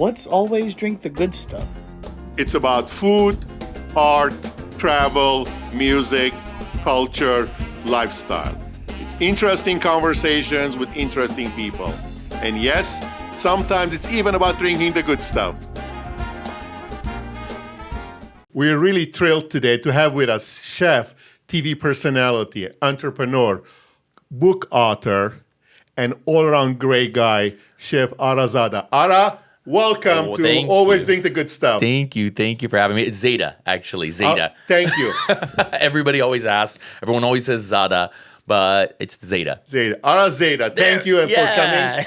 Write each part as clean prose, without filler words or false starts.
Let's always drink the good stuff. It's about food, art, travel, music, culture, lifestyle. It's interesting conversations with interesting people. And yes, sometimes it's even about drinking the good stuff. We're really thrilled today to have with us chef, TV personality, entrepreneur, book author, and all-around great guy, Chef Ara Zeta. Ara, welcome to Always Drink the Good Stuff. Thank you for having me. It's Zada, actually, Zada. Thank you. Everybody always asks. Everyone always says Zada, but it's Zada. Zeta. Ara Zeta, thank you for coming.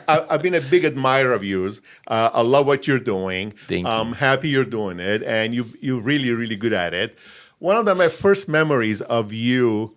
I've been a big admirer of yours. I love what you're doing. Thank you. I'm happy you're doing it, and you're really, really good at it. One of my first memories of you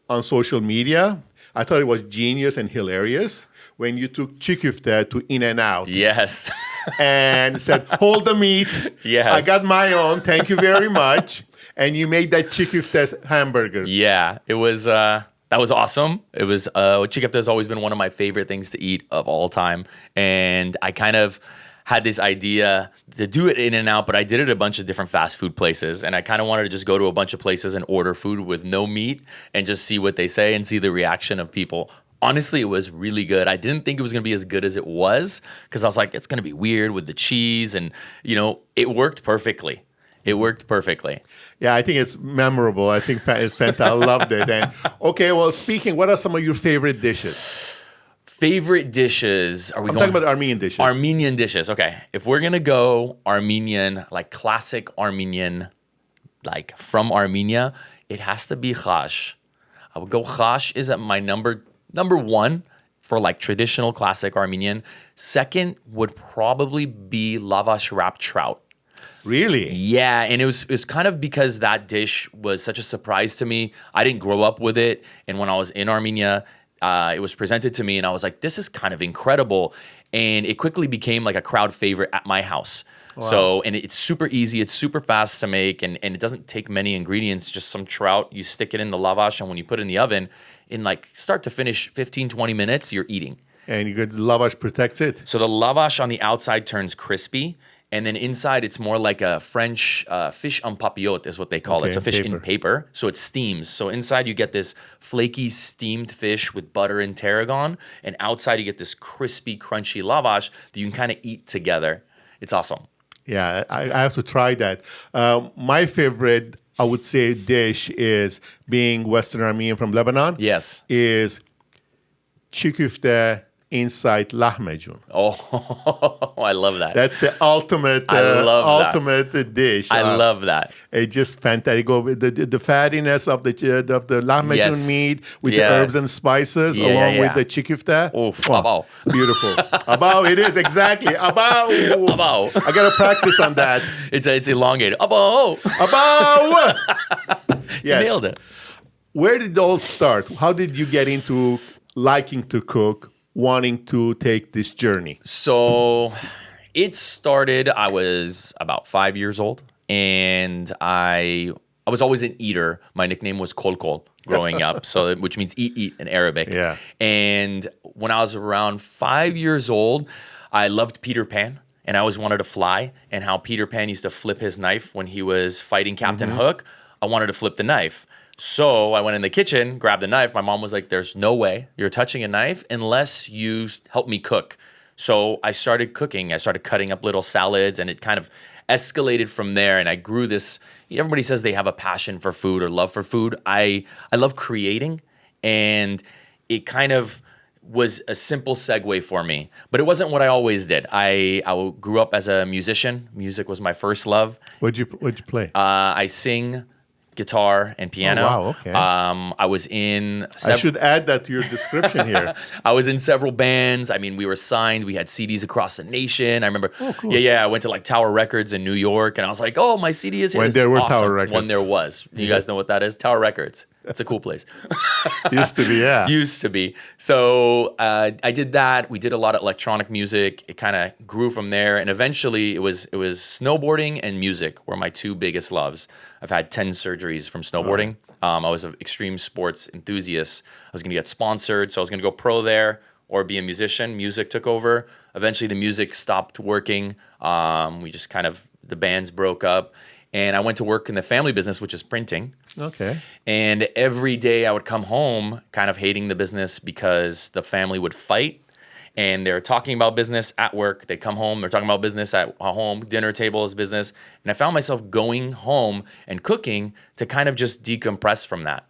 on social media, I thought it was genius and hilarious when you took chikifte to In-N-Out. Yes. And said, hold the meat. Yes. I got my own. Thank you very much. And you made that chikifte hamburger. Yeah, it was, that was awesome. It was, chikifte has always been one of my favorite things to eat of all time. And I kind of had this idea to do it in and out, but I did it at a bunch of different fast food places. And I kind of wanted to just go to a bunch of places and order food with no meat and just see what they say and see the reaction of people. Honestly, it was really good. I didn't think it was going to be as good as it was because I was like, it's going to be weird with the cheese. And, it worked perfectly. It worked perfectly. Yeah, I think it's memorable. I think it's fantastic. I loved it. And okay, well, speaking, what are some of your favorite dishes? Favorite dishes? I'm talking about Armenian dishes. Armenian dishes. Okay. If we're going to go Armenian, like classic Armenian, like from Armenia, it has to be khash. I would go khash is at my number one for like traditional classic Armenian. Second would probably be lavash wrapped trout. Really? Yeah, and it was kind of because that dish was such a surprise to me. I didn't grow up with it, and when I was in Armenia, it was presented to me, and I was like, this is kind of incredible. And it quickly became like a crowd favorite at my house. Wow. So, and it's super easy, it's super fast to make, and it doesn't take many ingredients, just some trout. You stick it in the lavash, and when you put it in the oven, in like start to finish 15, 20 minutes, you're eating. And you get the lavash protects it. So the lavash on the outside turns crispy, and then inside it's more like a French fish en papillote is what they call it. It's a fish in paper, so it steams. So inside you get this flaky steamed fish with butter and tarragon, and outside you get this crispy, crunchy lavash that you can kind of eat together. It's awesome. Yeah, I have to try that. My favorite, I would say, dish is being Western Armenian from Lebanon. Yes. Is chikifte inside lahmejun. Oh, I love that. That's the ultimate dish. I love that. It's just fantastic. Go with the fattiness of the lahmejun meat with the herbs and spices along with the chikifte. Abao. Beautiful. Abao, it is exactly. Abao. Abao. I got to practice on that. It's elongated. Abao. Abao. Yes. You nailed it. Where did it all start? How did you get into liking to cook, wanting to take this journey? So it started, I was about 5 years old, and I was always an eater. My nickname was Kol Kol growing up, which means eat in Arabic. Yeah. And when I was around 5 years old, I loved Peter Pan, and I always wanted to fly, and how Peter Pan used to flip his knife when he was fighting Captain Hook. I wanted to flip the knife. So I went in the kitchen, grabbed the knife. My mom was like, there's no way you're touching a knife unless you help me cook. So I started cooking. I started cutting up little salads, and it kind of escalated from there. And I grew this, everybody says they have a passion for food or love for food. I love creating, and it kind of was a simple segue for me. But it wasn't what I always did. I grew up as a musician. Music was my first love. What'd you play? I sing guitar and piano. Oh, wow, okay. I was in I should add that to your description here. I was in several bands. I mean, we were signed. We had CDs across the nation. I remember, cool. I went to like Tower Records in New York, and I was like, oh, my CD is here. When there were awesome. Tower Records. When there was. You guys know what that is? Tower Records. It's a cool place. Used to be, yeah. Used to be. So I did that. We did a lot of electronic music. It kind of grew from there, and eventually it was snowboarding and music were my two biggest loves. I've had 10 surgeries from snowboarding. I was an extreme sports enthusiast. I was going to get sponsored, so I was going to go pro there or be a musician. Music took over. Eventually, the music stopped working. We just the bands broke up. And I went to work in the family business, which is printing. Okay. And every day I would come home kind of hating the business because the family would fight. And they're talking about business at work. They come home, they're talking about business at home. Dinner table is business. And I found myself going home and cooking to kind of just decompress from that.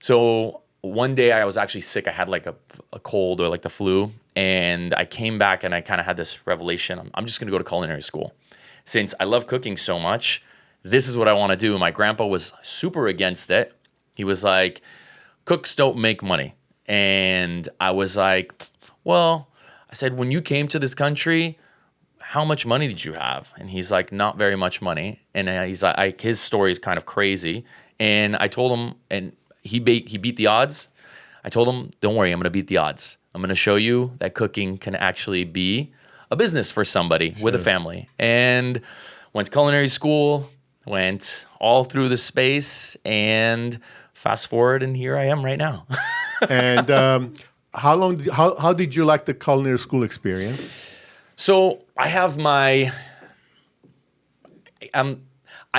So one day I was actually sick. I had like a cold or like the flu. And I came back and I kind of had this revelation. I'm just going to go to culinary school. Since I love cooking so much, this is what I want to do. My grandpa was super against it. He was like, cooks don't make money. And I was like, well, I said, when you came to this country, how much money did you have? And he's like, not very much money. And he's like, his story is kind of crazy. And I told him, and he beat the odds. I told him, don't worry, I'm going to beat the odds. I'm going to show you that cooking can actually be a business for somebody with a family. And went to culinary school, went all through the space, and fast forward, and here I am right now. And how did you like the culinary school experience? So I have I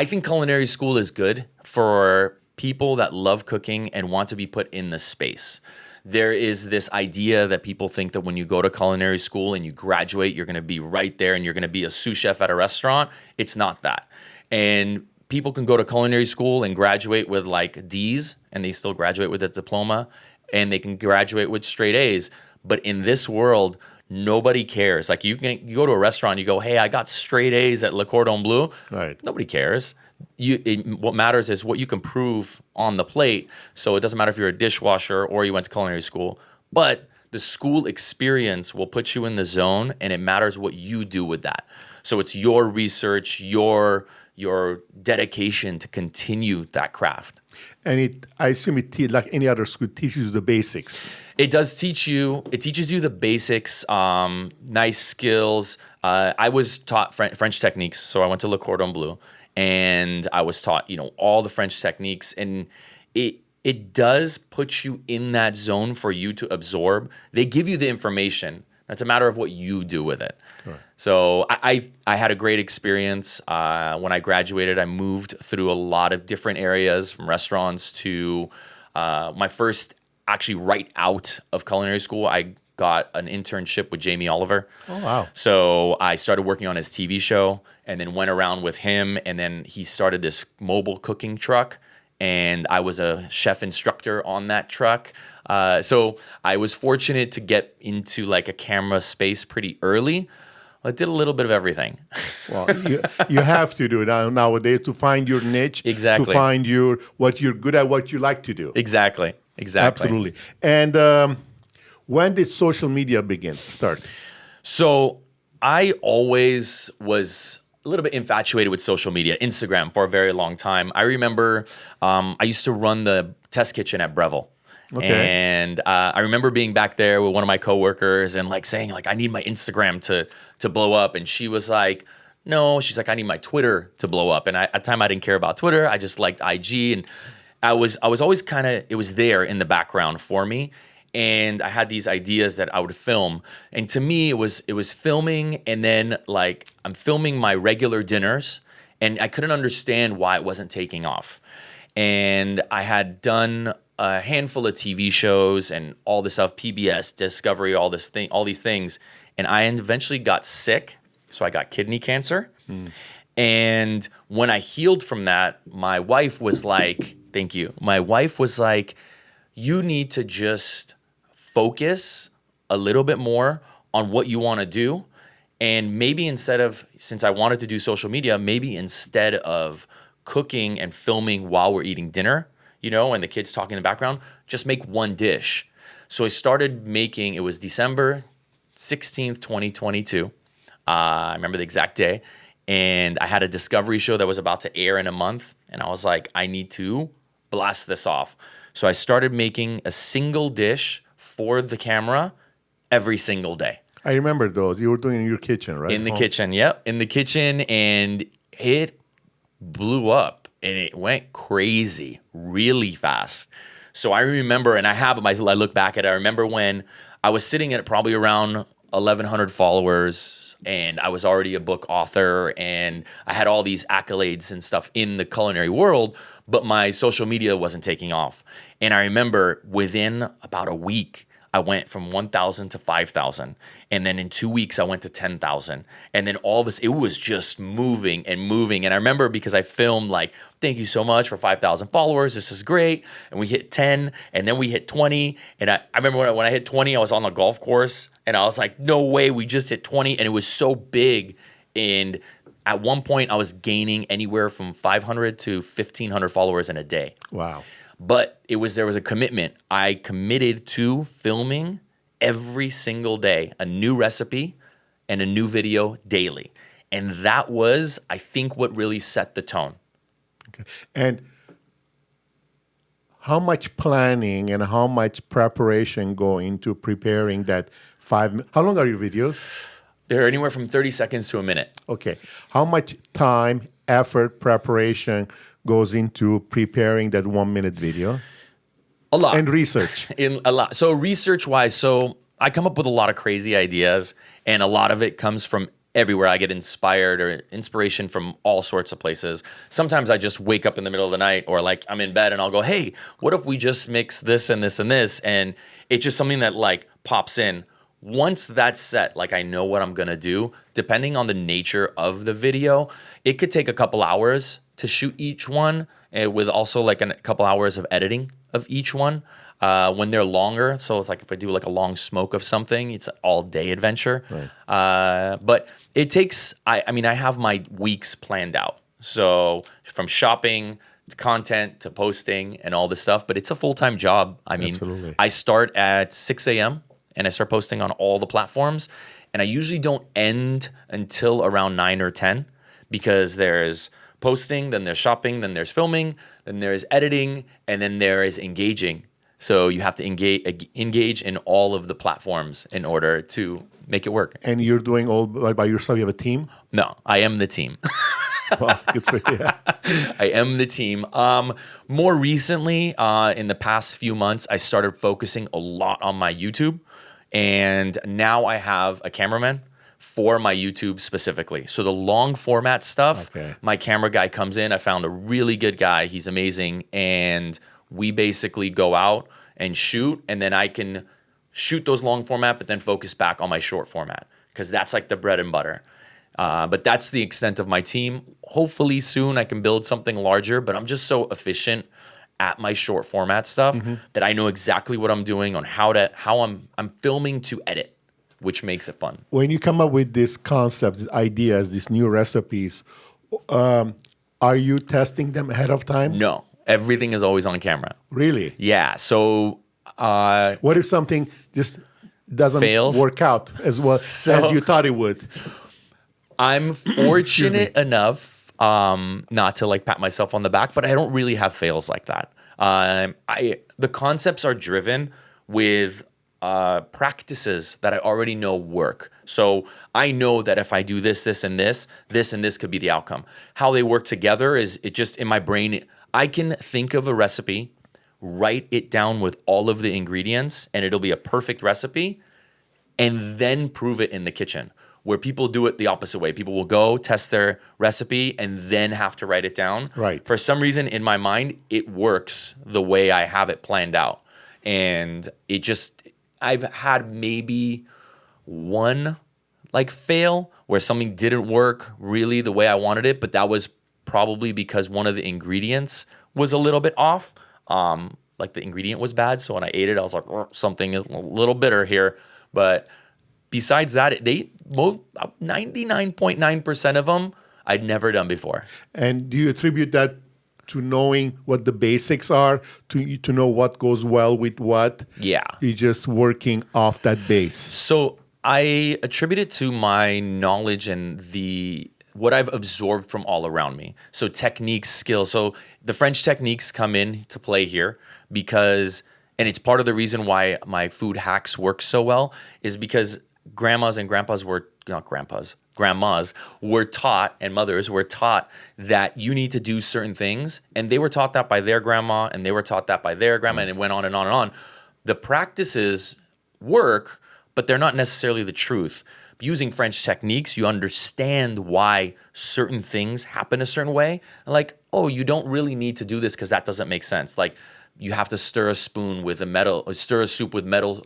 think culinary school is good for people that love cooking and want to be put in the space. There is this idea that people think that when you go to culinary school and you graduate, you're going to be right there and you're going to be a sous chef at a restaurant. It's not that. And people can go to culinary school and graduate with like D's, and they still graduate with a diploma, and they can graduate with straight A's. But in this world, nobody cares. Like you go to a restaurant, you go, hey, I got straight A's at Le Cordon Bleu. Right. Nobody cares. What matters is what you can prove on the plate. So it doesn't matter if you're a dishwasher or you went to culinary school. But the school experience will put you in the zone, and it matters what you do with that. So it's your research, your dedication to continue that craft. And I assume like any other school, teaches you the basics. It does teach you. It teaches you the basics, nice skills. I was taught French techniques, so I went to Le Cordon Bleu, and I was taught, all the French techniques, and it does put you in that zone for you to absorb. They give you the information. It's a matter of what you do with it. Correct. So I had a great experience. When I graduated, I moved through a lot of different areas, from restaurants to my first, actually right out of culinary school, I got an internship with Jamie Oliver. Oh, wow. So I started working on his TV show and then went around with him. And then he started this mobile cooking truck. And I was a chef instructor on that truck. So I was fortunate to get into like a camera space pretty early. I did a little bit of everything. Well, you have to do it nowadays to find your niche. Exactly. To find what you're good at, what you like to do. Exactly. Absolutely. And when did social media start? So I always was a little bit infatuated with social media, Instagram, for a very long time. I remember I used to run the test kitchen at Breville. Okay. And I remember being back there with one of my coworkers and like saying like, I need my Instagram to blow up. And she was like, no, she's like, I need my Twitter to blow up. And at the time I didn't care about Twitter. I just liked IG. And I was always it was there in the background for me. And I had these ideas that I would film. And to me, it was filming, and then like I'm filming my regular dinners, and I couldn't understand why it wasn't taking off. And I had done a handful of TV shows and all this stuff, PBS, Discovery, all these things. And I eventually got sick. So I got kidney cancer. And when I healed from that, my wife was like, thank you. My wife was like, you need to just focus a little bit more on what you want to do. And maybe since I wanted to do social media, maybe instead of cooking and filming while we're eating dinner, and the kids talking in the background, just make one dish. So I started making, it was December 16th, 2022. I remember the exact day. And I had a Discovery show that was about to air in a month. And I was like, I need to blast this off. So I started making a single dish for the camera every single day. I remember those. You were doing it in your kitchen, right? In the kitchen, yep. In the kitchen. And it blew up. And it went crazy really fast. So I remember, and I look back at it, I remember when I was sitting at probably around 1,100 followers, and I was already a book author, and I had all these accolades and stuff in the culinary world, but my social media wasn't taking off. And I remember within about a week, I went from 1,000 to 5,000. And then in 2 weeks, I went to 10,000. And then all this, it was just moving and moving. And I remember because I filmed like, thank you so much for 5,000 followers. This is great. And we hit 10 and then we hit 20. And I remember when I hit 20, I was on the golf course and I was like, no way, we just hit 20. And it was so big. And at one point, I was gaining anywhere from 500 to 1,500 followers in a day. Wow. But there was a commitment. I committed to filming every single day a new recipe and a new video daily. And that was, I think, what really set the tone. Okay. And how much planning and how much preparation go into preparing that how long are your videos? They're anywhere from 30 seconds to a minute. Okay. How much time, effort, preparation goes into preparing that 1 minute video? A lot. And research. A lot. So research-wise, I come up with a lot of crazy ideas, and a lot of it comes from everywhere. I get inspired or inspiration from all sorts of places. Sometimes I just wake up in the middle of the night, or like I'm in bed and I'll go, hey, what if we just mix this and this and this? And it's just something that like pops in. Once that's set, like I know what I'm gonna do, depending on the nature of the video, it could take a couple hours to shoot each one, with also like a couple hours of editing of each one. When they're longer, so it's like if I do like a long smoke of something, it's an all-day adventure. Right. But it takes, I have my weeks planned out. So from shopping to content to posting and all this stuff, but it's a full-time job. Absolutely. I start at 6 a.m. and I start posting on all the platforms. And I usually don't end until around 9 or 10 because there's posting, then there's shopping, then there's filming, then there's editing, and then there is engaging. So you have to engage in all of the platforms in order to make it work. And you're doing all by yourself? You have a team? No, I am the team. Well, good for you. Yeah. I am the team. More recently, in the past few months, I started focusing a lot on my YouTube. And now I have a cameraman for my YouTube specifically. So the long format stuff, My camera guy comes in. I found a really good guy. He's amazing. And we basically go out and shoot. And then I can shoot those long format, but then focus back on my short format because that's like the bread and butter. But that's the extent of my team. Hopefully soon I can build something larger, but I'm just so efficient at my short format stuff that I know exactly what I'm doing on how I'm filming to edit, which makes it fun. When you come up with these concepts, ideas, these new recipes, are you testing them ahead of time? No, everything is always on camera. Really? Yeah. So what if something just doesn't fails? Work out as well as you thought it would? I'm fortunate enough not to like pat myself on the back, but I don't really have fails like that. The concepts are driven with practices that I already know work. So I know that if I do this, this, and this, this and this could be the outcome. How they work together is it just in my brain. I can think of a recipe, write it down with all of the ingredients, and it'll be a perfect recipe, and then prove it in the kitchen. Where people do it the opposite way. People will go test their recipe and then have to write it down. Right. For some reason in my mind, it works the way I have it planned out. And I've had maybe one like fail where something didn't work really the way I wanted it, but that was probably because one of the ingredients was a little bit off. Like the ingredient was bad. So when I ate it, I was like, something is a little bitter here. But besides that, 99.9% of them I'd never done before. And do you attribute that to knowing what the basics are, to know what goes well with what? Yeah. You're just working off that base. So I attribute it to my knowledge and what I've absorbed from all around me. So techniques, skills. So the French techniques come in to play here because, and it's part of the reason why my food hacks work so well, is because grandmas and grandpas grandmas were taught, and mothers were taught that you need to do certain things. And they were taught that by their grandma, and they were taught that by their grandma, and it went on and on and on. The practices work, but they're not necessarily the truth. Using French techniques, you understand why certain things happen a certain way. Like, oh, you don't really need to do this because that doesn't make sense. Like, you have to stir a spoon with a metal, or stir a soup with metal,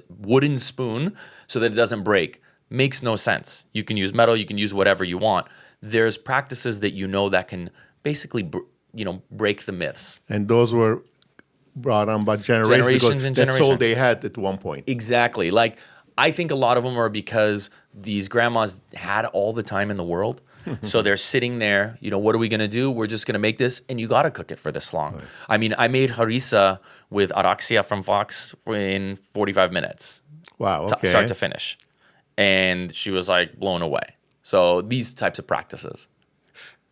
wooden spoon so that it doesn't break. Makes no sense. You can use metal, you can use whatever you want. There's practices that that can basically, break the myths. And those were brought on by generations because and that's generations. all they had at one point. Exactly. Like, I think a lot of them are because these grandmas had all the time in the world. So they're sitting there, what are we going to do? We're just going to make this, and you got to cook it for this long. Right. I mean, I made harissa with araxia from Fox in 45 minutes. Wow, okay. Start to finish. And she was like blown away. So these types of practices.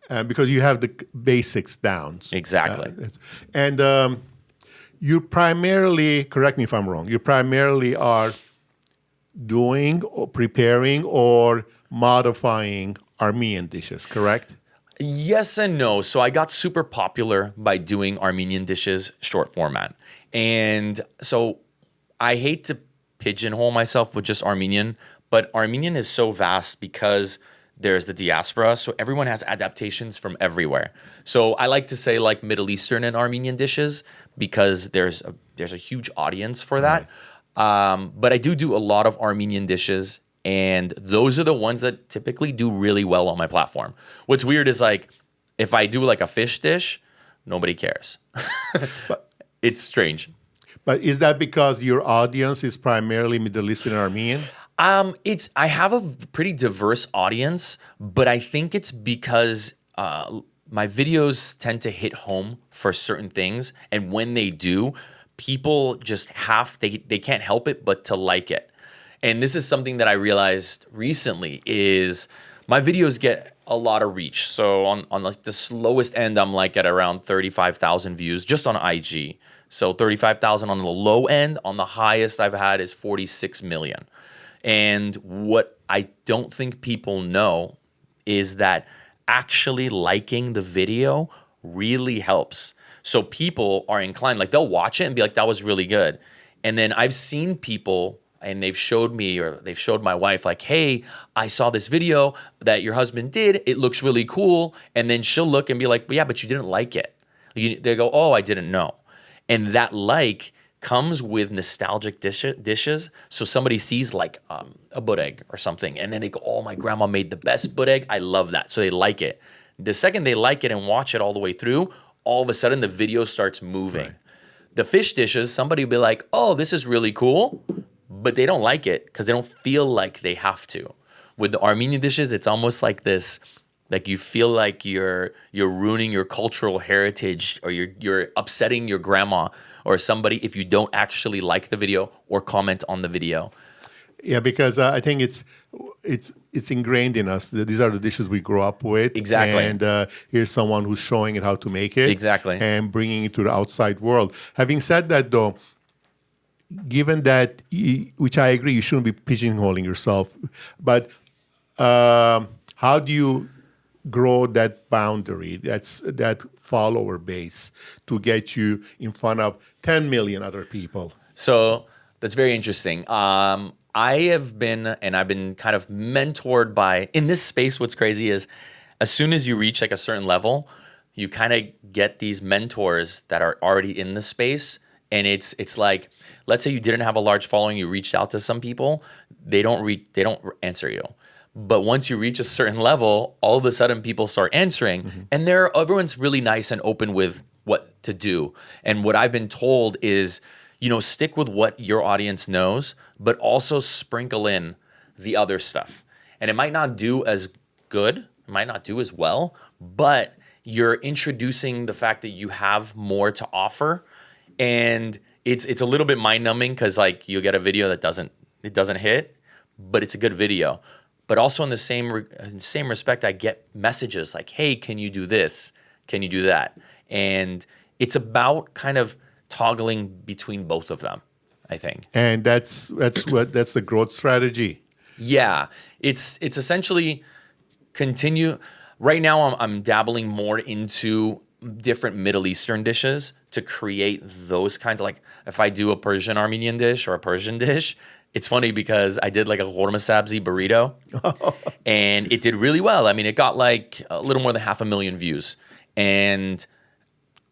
Because you have the basics down. Exactly. And you primarily, correct me if I'm wrong, you primarily are doing or preparing or modifying Armenian dishes, correct? Yes and no. So I got super popular by doing Armenian dishes short format. And so I hate to pigeonhole myself with just Armenian, but Armenian is so vast because there's the diaspora. So everyone has adaptations from everywhere. So I like to say like Middle Eastern and Armenian dishes because there's a huge audience for that. But I do a lot of Armenian dishes, and those are the ones that typically do really well on my platform. What's weird is like if I do like a fish dish, nobody cares. It's strange. But is that because your audience is primarily Middle Eastern and Armenian? I have a pretty diverse audience, but I think it's because my videos tend to hit home for certain things, and when they do, people just they can't help it but to like it. And this is something that I realized recently is my videos get a lot of reach. So on like the slowest end, I'm like at around 35,000 views just on IG. So 35,000 on the low end. On the highest I've had is 46 million. And what I don't think people know is that actually liking the video really helps. So people are inclined, like they'll watch it and be like, that was really good. And then I've seen people, and they've showed me, or they've showed my wife, like, hey, I saw this video that your husband did. It looks really cool. And then she'll look and be like, but yeah, but you didn't like it. They go, oh, I didn't know. And that like comes with nostalgic dishes. So somebody sees like a budeg or something, and then they go, oh, my grandma made the best budeg. I love that. So they like it. The second they like it and watch it all the way through, all of a sudden the video starts moving. Right. The fish dishes, somebody will be like, oh, this is really cool, but they don't like it because they don't feel like they have to. With the Armenian dishes, it's almost like this, like you feel like you're ruining your cultural heritage, or you're upsetting your grandma or somebody if you don't actually like the video or comment on the video. Yeah, because I think it's ingrained in us. These are the dishes we grew up with. Exactly. And here's someone who's showing it how to make it. Exactly. And bringing it to the outside world. Having said that, though, given that, which I agree, you shouldn't be pigeonholing yourself, but how do you grow that boundary, that follower base to get you in front of 10 million other people? So that's very interesting. I've been kind of mentored by, in this space, what's crazy is as soon as you reach like a certain level, you kind of get these mentors that are already in the space. And it's like, let's say you didn't have a large following, you reached out to some people, they don't answer you. But once you reach a certain level, all of a sudden people start answering. Mm-hmm. And everyone's really nice and open with what to do. And what I've been told is, stick with what your audience knows, but also sprinkle in the other stuff. And it might not do as good, it might not do as well, but you're introducing the fact that you have more to offer. And it's a little bit mind-numbing because like you get a video that doesn't hit, but it's a good video. But also in the same respect, I get messages like, hey, can you do this? Can you do that? And it's about kind of toggling between both of them, I think. And that's the growth strategy. Yeah, it's essentially continue. Right now, I'm dabbling more into different Middle Eastern dishes to create those kinds of, like if I do a Persian Armenian dish or a Persian dish, it's funny because I did like a korma sabzi burrito and it did really well. I mean, it got like a little more than 500,000 views. And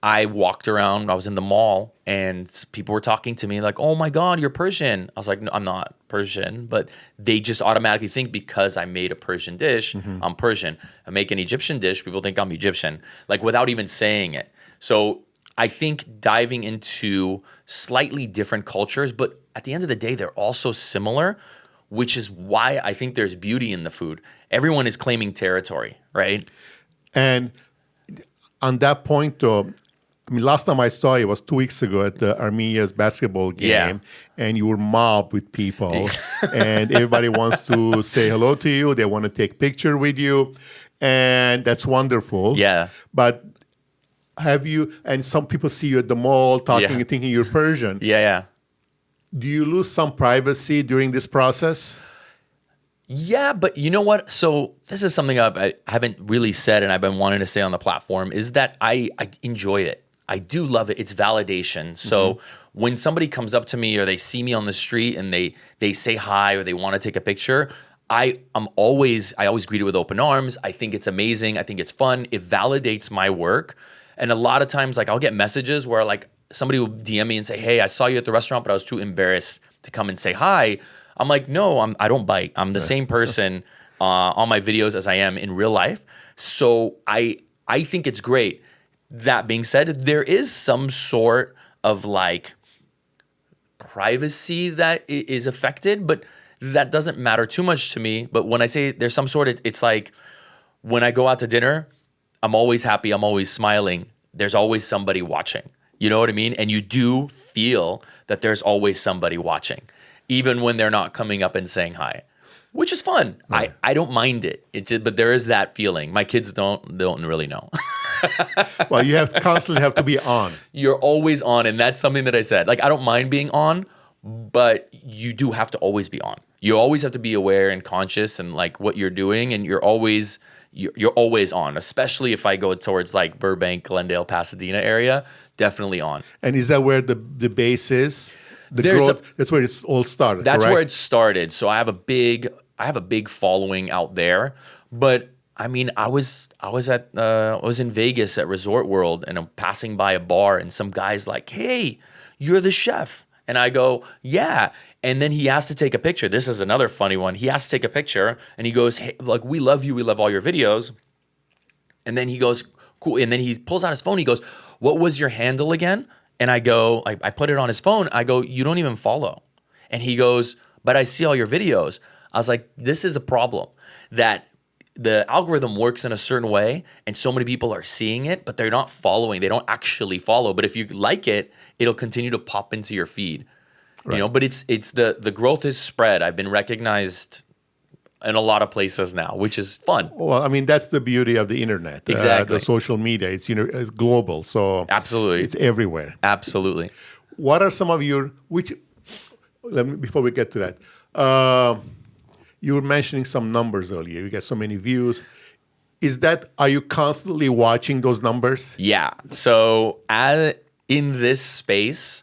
I walked around, I was in the mall and people were talking to me like, oh my God, you're Persian. I was like, no, I'm not Persian, but they just automatically think because I made a Persian dish, I'm Persian. I make an Egyptian dish, people think I'm Egyptian, like without even saying it. So I think diving into slightly different cultures, but at the end of the day, they're also similar, which is why I think there's beauty in the food. Everyone is claiming territory, right? And on that point, though, I mean, last time I saw you was 2 weeks ago at the Armenia's basketball game, and you were mobbed with people, and everybody wants to say hello to you. They want to take picture with you, and that's wonderful. Yeah. But have you, and some people see you at the mall talking and thinking you're Persian. Yeah. Do you lose some privacy during this process? Yeah, but you know what? So this is something I haven't really said and I've been wanting to say on the platform is that I enjoy it. I do love it. It's validation. So when somebody comes up to me or they see me on the street and they say hi or they want to take a picture, I always greet it with open arms. I think it's amazing. I think it's fun. It validates my work. And a lot of times, like I'll get messages where like somebody will DM me and say, hey, I saw you at the restaurant, but I was too embarrassed to come and say hi. I'm like, no, I don't bite. I'm the same person on my videos as I am in real life. So I think it's great. That being said, there is some sort of like privacy that is affected, but that doesn't matter too much to me. But when I say there's some sort of, it's like when I go out to dinner, I'm always happy. I'm always smiling. There's always somebody watching. You know what I mean? And you do feel that there's always somebody watching, even when they're not coming up and saying hi, which is fun. Right. I don't mind it. But there is that feeling. My kids don't really know. Well, you constantly have to be on. You're always on, and that's something that I said. Like, I don't mind being on, but you do have to always be on. You always have to be aware and conscious and like what you're doing, and you're always on, especially if I go towards like Burbank, Glendale, Pasadena area, definitely on. And is that where the base is? That's where it's all started. That's correct? where it started. So I have a big following out there. But I mean, I was in Vegas at Resort World, and I'm passing by a bar, and some guy's like, "Hey, you're the chef," and I go, "Yeah." And then he has to take a picture. This is another funny one. He has to take a picture, and he goes, "Hey, like we love you. We love all your videos." And then he goes, "Cool." And then he pulls out his phone. He goes, "What was your handle again?" And I go, I put it on his phone. I go, "You don't even follow." And he goes, "But I see all your videos." I was like, this is a problem, that the algorithm works in a certain way and so many people are seeing it, but they're not following. They don't actually follow. But if you like it, it'll continue to pop into your feed. Right. You know, but it's the growth is spread. I've been recognized in a lot of places now, which is fun. Well, I mean, that's the beauty of the internet. Exactly. The social media, it's it's global. So absolutely, it's everywhere. Absolutely. What are some of your, before we get to that, you were mentioning some numbers earlier. You get so many views. Are you constantly watching those numbers? Yeah. So in this space,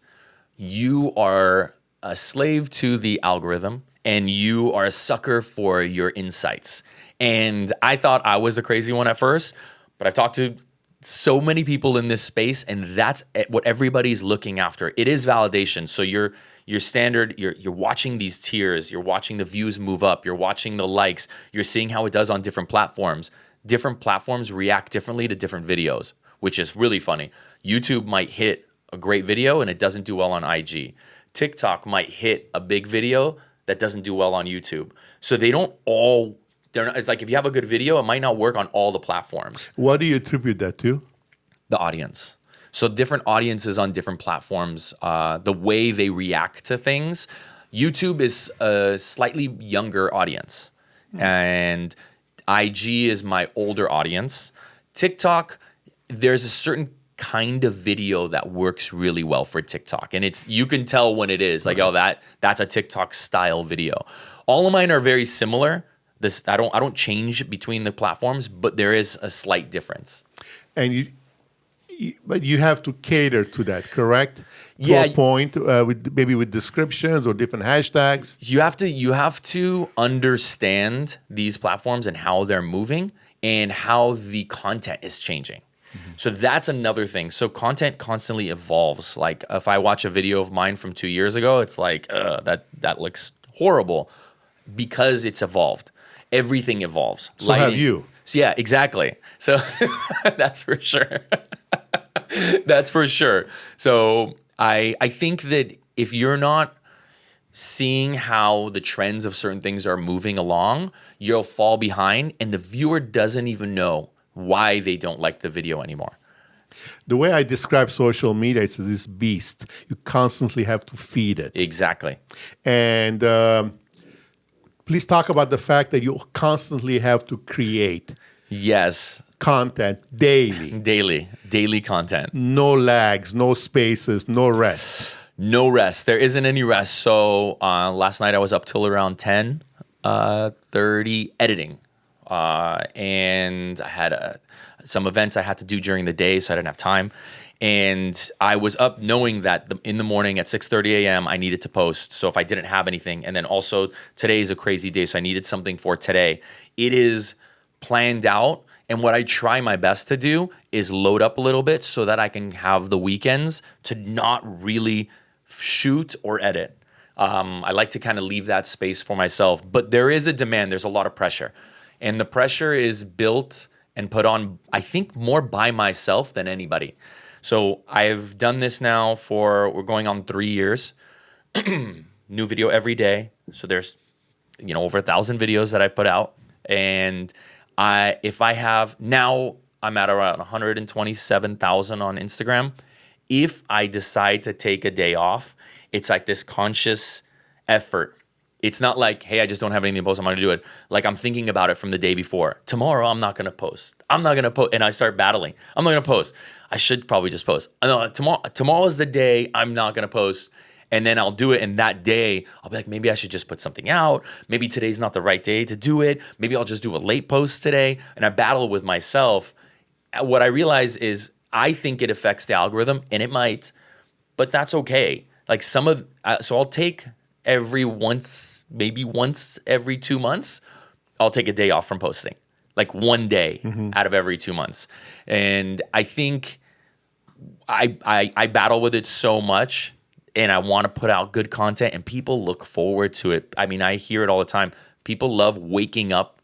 you are a slave to the algorithm and you are a sucker for your insights. And I thought I was the crazy one at first, but I've talked to so many people in this space, and that's what everybody's looking after. It is validation. So you're standard, you're watching these tiers, you're watching the views move up, you're watching the likes, you're seeing how it does on different platforms. Different platforms react differently to different videos, which is really funny. YouTube might hit a great video and it doesn't do well on IG. TikTok might hit a big video that doesn't do well on YouTube. So it's like if you have a good video, it might not work on all the platforms. What do you attribute that to? The audience. So different audiences on different platforms, the way they react to things. YouTube is a slightly younger audience, and IG is my older audience. TikTok, there's a certain kind of video that works really well for TikTok, and you can tell when it is like, oh, that's a TikTok style video. All of mine are very similar. I don't change between the platforms, but there is a slight difference. And But you have to cater to that, correct? Yeah. To a point, with descriptions or different hashtags. You have to understand these platforms and how they're moving and how the content is changing. So that's another thing. So content constantly evolves. Like if I watch a video of mine from 2 years ago, it's like that looks horrible because it's evolved. Everything evolves. So have you. So yeah, exactly. So that's for sure. That's for sure. So I think that if you're not seeing how the trends of certain things are moving along, you'll fall behind and the viewer doesn't even know why they don't like the video anymore. The way I describe social media is this beast. You constantly have to feed it. Exactly. And please talk about the fact that you constantly have to create Yes. content daily. Daily content. No lags, no spaces, no rest. No rest. There isn't any rest. So last night I was up till around 10:30 editing. And I had some events I had to do during the day, so I didn't have time. And I was up knowing that in the morning at 6:30 a.m. I needed to post. So if I didn't have anything, and then also today is a crazy day, so I needed something for today. It is planned out. And what I try my best to do is load up a little bit so that I can have the weekends to not really shoot or edit. I like to kind of leave that space for myself. But there is a demand. There's a lot of pressure. And the pressure is built and put on, I think, more by myself than anybody. So I've done this now we're going on 3 years. New video every day. So there's, over 1,000 videos that I put out. And I'm at around 127,000 on Instagram. If I decide to take a day off, it's like this conscious effort. It's not like, hey, I just don't have anything to post, I'm going to do it. Like I'm thinking about it from the day before. Tomorrow, I'm not going to post. I'm not going to post. And I start battling. I'm not going to post. I should probably just post. No, tomorrow is the day I'm not going to post. And then I'll do it. And that day, I'll be like, maybe I should just put something out. Maybe today's not the right day to do it. Maybe I'll just do a late post today. And I battle with myself. What I realize is I think it affects the algorithm, and it might, but that's okay. Like so I'll take maybe once every 2 months, I'll take a day off from posting. Like one day out of every 2 months. And I think I battle with it so much, and I want to put out good content, and people look forward to it. I mean, I hear it all the time. People love waking up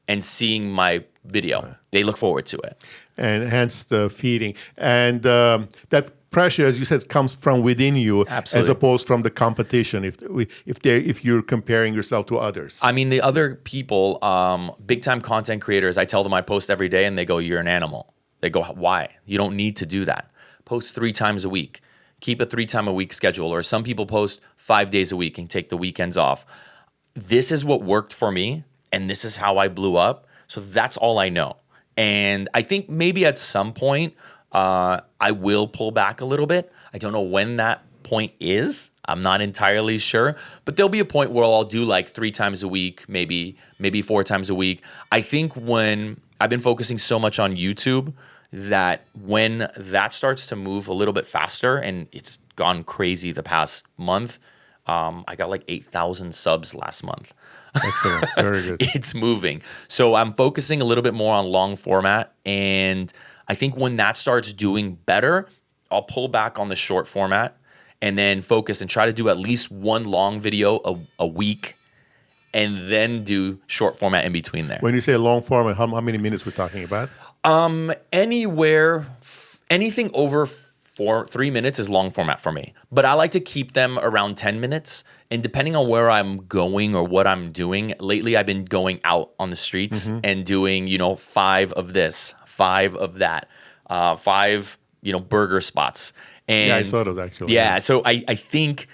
and seeing my video. Right. They look forward to it. And hence the feeding. And that pressure, as you said, comes from within you. Absolutely. As opposed from the competition, if you're comparing yourself to others. I mean, the other people, big-time content creators, I tell them I post every day, and they go, you're an animal. They go, why? You don't need to do that. Post 3 times a week. Keep a 3-time-a-week schedule. Or some people post 5 days a week and take the weekends off. This is what worked for me, and this is how I blew up. So that's all I know. And I think maybe at some point, I will pull back a little bit. I don't know when that point is. I'm not entirely sure. But there'll be a point where I'll do like 3 times a week, maybe 4 times a week. I think when I've been focusing so much on YouTube that when that starts to move a little bit faster, and it's gone crazy the past month, I got like 8,000 subs last month. Excellent. Very good. It's moving. So I'm focusing a little bit more on long format. And I think when that starts doing better, I'll pull back on the short format and then focus and try to do at least one long video a week, and then do short format in between there. When you say long format, how many minutes we're talking about? Anything over 3 minutes is long format for me. But I like to keep them around 10 minutes. And depending on where I'm going or what I'm doing, lately I've been going out on the streets and doing, 5 of this, 5 of that, 5, burger spots. And yeah, I saw those actually. Yeah, so I think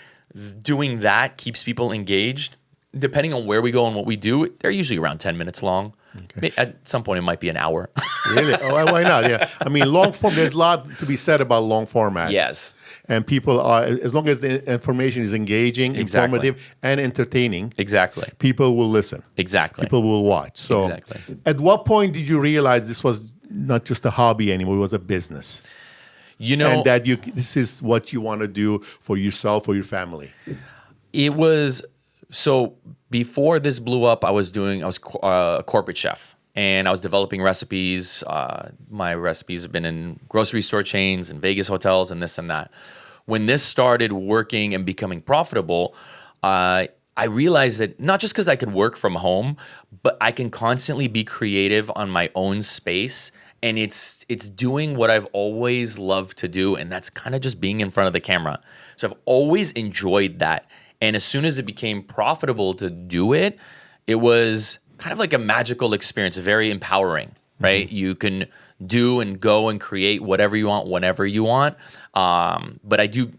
doing that keeps people engaged. Depending on where we go and what we do, they're usually around 10 minutes long. Okay. At some point, it might be an hour. Really? Oh, why not? Yeah. I mean, long form, there's a lot to be said about long format. Yes. And people are, as long as the information is engaging, informative, and entertaining. Exactly. People will listen. Exactly. People will watch. So exactly. At what point did you realize this was not just a hobby anymore, it was a business? You know, and that this is what you want to do for yourself or your family? it was so before this blew up. I was a corporate chef, and I was developing recipes. My recipes have been in grocery store chains and Vegas hotels and this and that. When this started working and becoming profitable, I realized that not just because I could work from home, but I can constantly be creative on my own space. And it's doing what I've always loved to do, and that's kind of just being in front of the camera. So I've always enjoyed that. And as soon as it became profitable to do it, it was kind of like a magical experience, very empowering, right? Mm-hmm. You can do and go and create whatever you want, whenever you want. But I do,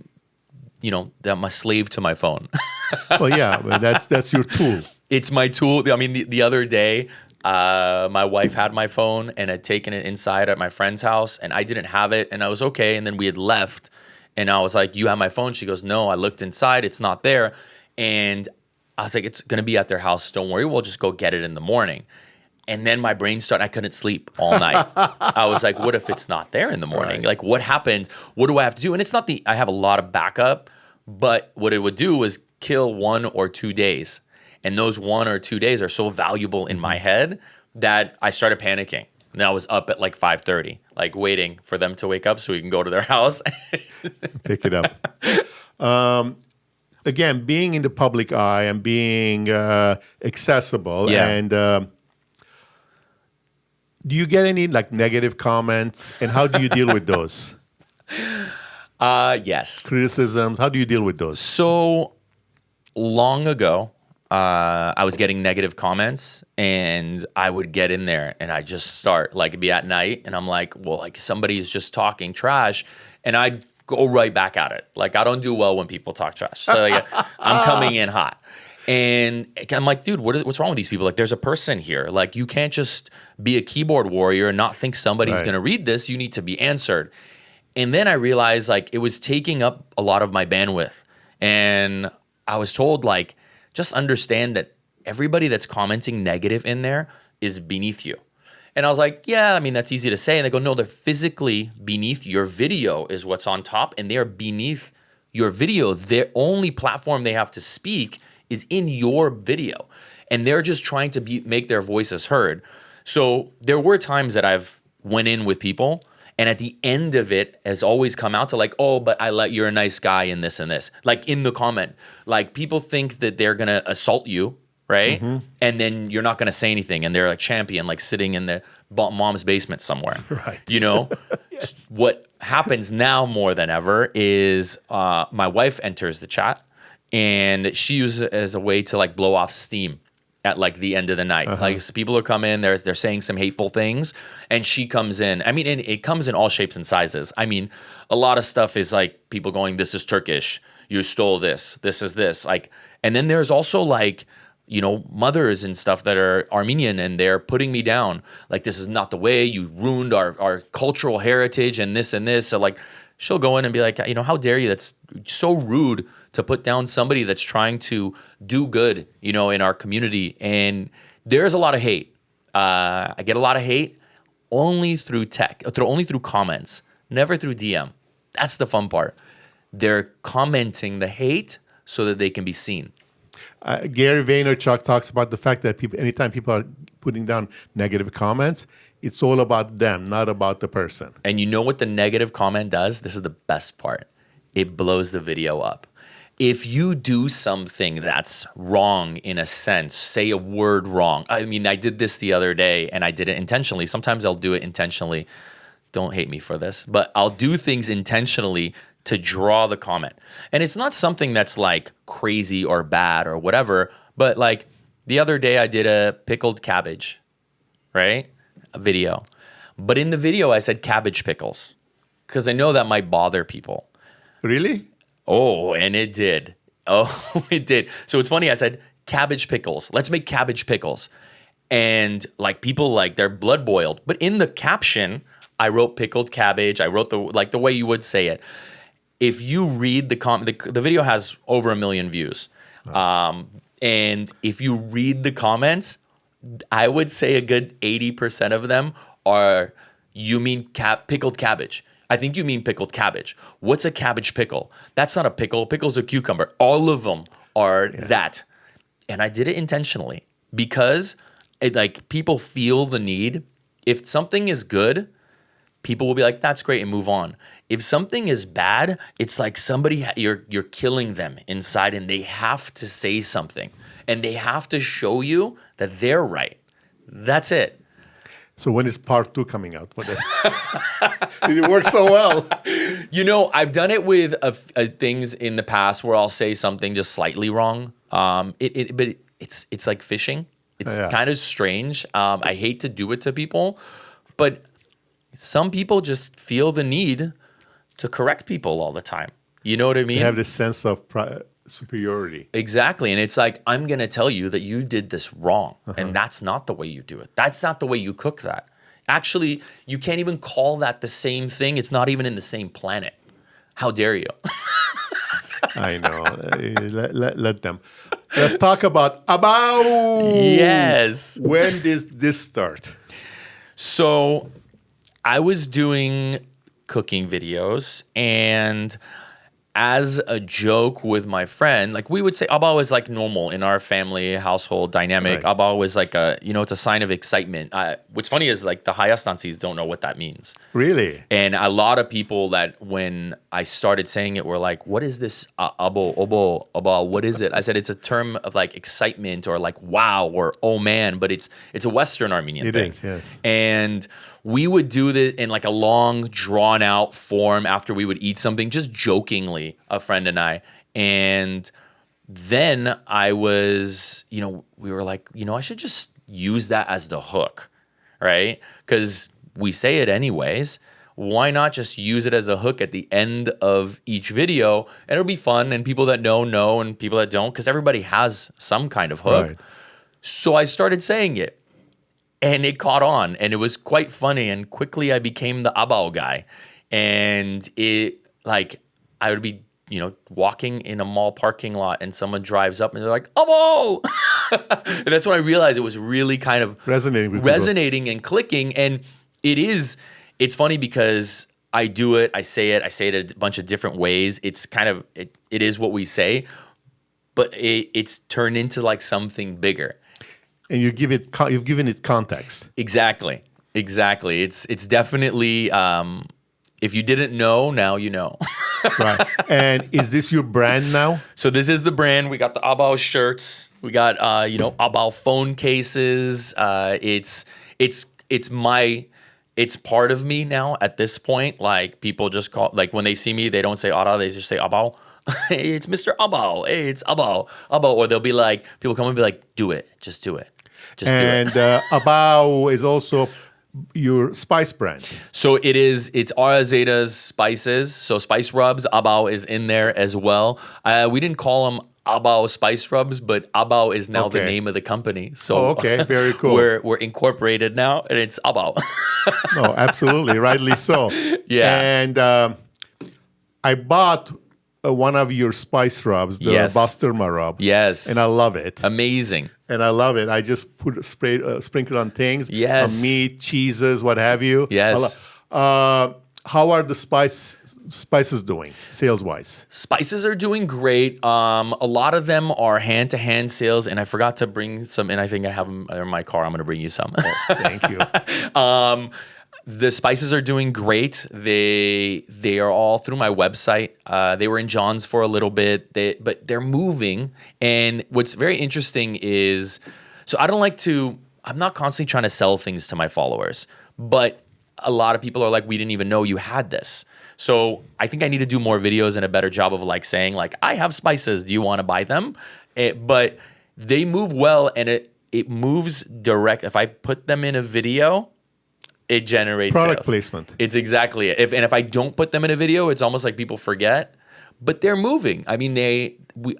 I'm a slave to my phone. Well, yeah, that's your tool. It's my tool. I mean, the other day, my wife had my phone and had taken it inside at my friend's house, and I didn't have it, and I was okay. And then we had left, and I was like, "You have my phone?" She goes, "No, I looked inside. It's not there." And I was like, "It's going to be at their house. Don't worry. We'll just go get it in the morning." And then my brain started, I couldn't sleep all night. I was like, what if it's not there in the morning? Right. Like, what happens? What do I have to do? And it's not I have a lot of backup, but what it would do was kill 1 or 2 days. And those 1 or 2 days are so valuable in my head that I started panicking. And I was up at like 5:30, like waiting for them to wake up so we can go to their house. Pick it up. Again, being in the public eye and being accessible. Yeah. And do you get any like negative comments? And how do you deal with those? Yes. Criticisms. How do you deal with those? So long ago, I was getting negative comments, and I would get in there and I just start, like, it'd be at night, and I'm like, well, like somebody is just talking trash, and I'd go right back at it. Like, I don't do well when people talk trash. So like, I'm coming in hot. And I'm like, dude, what's wrong with these people? Like, there's a person here. Like, you can't just be a keyboard warrior and not think somebody's going to read this. You need to be answered. And then I realized, like, it was taking up a lot of my bandwidth. And I was told, like, just understand that everybody that's commenting negative in there is beneath you. And I was like, yeah, I mean, that's easy to say. And they go, no, they're physically beneath your video is what's on top, and they're beneath your video. Their only platform they have to speak is in your video. And they're just trying to make their voices heard. So there were times that I've went in with people, and at the end of it has always come out to like, oh, but you're a nice guy in this and this. Like in the comment, like people think that they're going to assault you, right? Mm-hmm. And then you're not going to say anything. And they're like champion, like sitting in the mom's basement somewhere, right? Yes. What happens now more than ever is my wife enters the chat, and she uses it as a way to like blow off steam at like the end of the night. Uh-huh. Like, so people are coming in, they're saying some hateful things, and she comes in. I mean, and it comes in all shapes and sizes. I mean, a lot of stuff is like people going, "This is Turkish. You stole this. This is this." Like, and then there's also like, mothers and stuff that are Armenian, and they're putting me down. Like, this is not the way. You ruined our cultural heritage and this and this. So like, she'll go in and be like, how dare you? That's so rude to put down somebody that's trying to do good, in our community. And there's a lot of hate. I get a lot of hate only through only through comments, never through DM. That's the fun part. They're commenting the hate so that they can be seen. Gary Vaynerchuk talks about the fact that anytime people are putting down negative comments, it's all about them, not about the person. And you know what the negative comment does? This is the best part. It blows the video up. If you do something that's wrong in a sense, say a word wrong. I mean, I did this the other day, and I did it intentionally. Sometimes I'll do it intentionally. Don't hate me for this, but I'll do things intentionally to draw the comment. And it's not something that's like crazy or bad or whatever, but like the other day I did a pickled cabbage, right? A video. But in the video I said cabbage pickles because I know that might bother people. Really? Oh, and it did. Oh, it did. So it's funny. I said cabbage pickles. Let's make cabbage pickles. And like people, like they're blood boiled. But in the caption, I wrote pickled cabbage. I wrote the way you would say it. If you read the video has over 1 million views. Oh. And if you read the comments, I would say a good 80% of them are, you mean pickled cabbage. I think you mean pickled cabbage. What's a cabbage pickle? That's not a pickle. Pickle's a cucumber. All of them are that. And I did it intentionally because people feel the need. If something is good, people will be like, that's great, and move on. If something is bad, it's like you're killing them inside, and they have to say something. And they have to show you that they're right. That's it. So when is part 2 coming out? Did it work so well? I've done it with things in the past where I'll say something just slightly wrong. But it's like fishing. It's kind of strange. I hate to do it to people, but some people just feel the need to correct people all the time. You know what I mean? They have this sense of superiority. Exactly. And it's like, I'm going to tell you that you did this wrong. And that's not the way you do it. That's not the way you cook that. Actually, you can't even call that the same thing. It's not even in the same planet. How dare you? I know. Let them. Let's talk about Yes. When did this start? So I was doing cooking videos, and as a joke with my friend, like we would say abao is like normal in our family household dynamic. Right. Abao is like it's a sign of excitement. What's funny is like the Hayastansis don't know what that means. Really? And a lot of people that when I started saying it were like, what is this abo, what is it? I said, it's a term of like excitement or like wow or oh man, but it's a Western Armenian thing. It is, yes. And we would do this in like a long drawn out form after we would eat something, just jokingly, a friend and I. And then I was, we were like, I should just use that as the hook, right? Because we say it anyways. Why not just use it as a hook at the end of each video? And it'll be fun, and people that know, and people that don't, because everybody has some kind of hook. Right. So I started saying it. And it caught on, and it was quite funny. And quickly, I became the abao guy. And I would be, walking in a mall parking lot, and someone drives up, and they're like, abao! And that's when I realized it was really kind of resonating and clicking. And it's funny because I do it, I say it a bunch of different ways. It's kind of, it is what we say, but it's turned into like something bigger. And you've given it context. Exactly. It's definitely, if you didn't know, now you know. Right. And is this your brand now? So this is the brand. We got the abao shirts. We got, abao phone cases. It's part of me now at this point. Like people just call, like when they see me, they don't say Ara, they just say abao. It's Mr. Abao. Hey, it's abao. Or they'll be like, people come and be like, do it. Just do it. And abao is also your spice brand. So it's Ara Zeta's spices. So spice rubs, abao is in there as well. We didn't call them abao spice rubs, but abao is now the name of the company. So very cool. We're incorporated now, and it's abao. No, absolutely, rightly so. Yeah. And I bought one of your spice rubs, the basturma rub. Yes. And I love it. Amazing. And I love it. I just sprinkle on things. Yes. On meat, cheeses, what have you. Yes. How are the spices doing, sales-wise? Spices are doing great. A lot of them are hand-to-hand sales, and I forgot to bring some, and I think I have them in my car. I'm going to bring you some. Oh, thank you. The spices are doing great. They are all through my website. They were in John's for a little bit, but they're moving. And what's very interesting is, so I'm not constantly trying to sell things to my followers, but a lot of people are like, we didn't even know you had this. So I think I need to do more videos and a better job of like saying like, I have spices. Do you want to buy them? But they move well, and it moves direct. If I put them in a video, it generates product sales. Placement. It's exactly it. If I don't put them in a video, it's almost like people forget. But they're moving. I mean,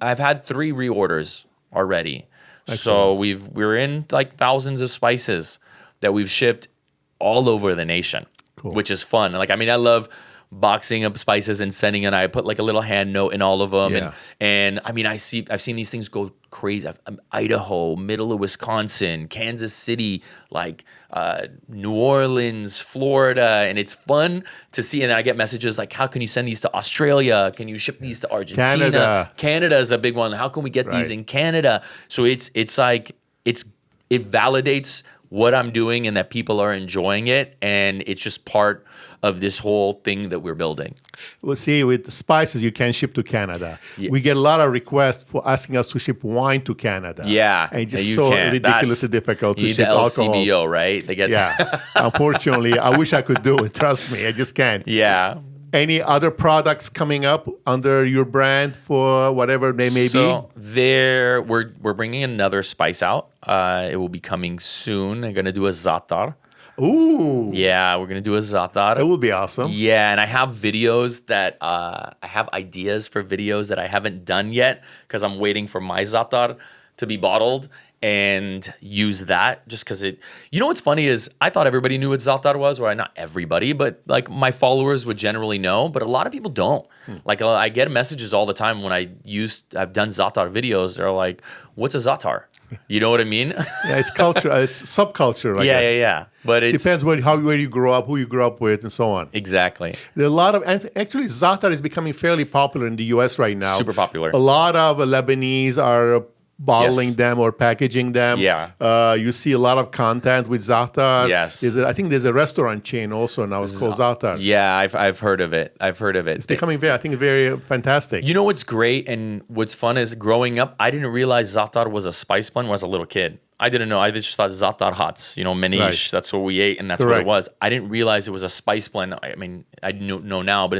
I've had 3 reorders already. Excellent. So we're in like thousands of spices that we've shipped all over the nation, which is fun. Like, I mean, I love boxing up spices and sending, and I put like a little hand note in all of them. Yeah. And I mean, I've seen these things go crazy. Idaho, middle of Wisconsin, Kansas City, like New Orleans, Florida, and it's fun to see. And then I get messages like, "How can you send these to Australia? Can you ship these to Argentina? Canada is a big one. How can we get these in Canada?" So it validates what I'm doing and that people are enjoying it, and it's just part of this whole thing that we're building. Well, see, with the spices, you can ship to Canada. Yeah. We get a lot of requests for asking us to ship wine to Canada. Yeah. And it's just so ridiculously difficult to ship alcohol. You need the LCBO, right? They get Unfortunately, I wish I could do it. Trust me, I just can't. Yeah. Any other products coming up under your brand for whatever they may be? So we're bringing another spice out. It will be coming soon. I'm going to do a za'atar. Ooh. Yeah, we're going to do a za'atar. That would be awesome. Yeah, and I have videos that, I have ideas for videos that I haven't done yet because I'm waiting for my za'atar to be bottled and use that just because it, you know what's funny is I thought everybody knew what za'atar was, or not everybody, but like my followers would generally know, but a lot of people don't. Like I get messages all the time when I've done za'atar videos. They're like, "What's a za'atar?" You know what I mean? Yeah, it's culture. It's subculture. Like yeah. But it depends where you grew up, who you grew up with, and so on. Exactly. There are a lot of, and actually, za'atar is becoming fairly popular in the U.S. right now. Super popular. A lot of Lebanese are bottling them or packaging them. Yeah. You see a lot of content with za'atar. Yes. I think there's a restaurant chain also now. It's called za'atar. Yeah, I've heard of it. It's becoming very fantastic. You know what's great and what's fun is growing up, I didn't realize za'atar was a spice blend when I was a little kid. I didn't know. I just thought za'atar hots, menaish. That's what we ate, and that's what it was. I didn't realize it was a spice blend. I mean, I know now, but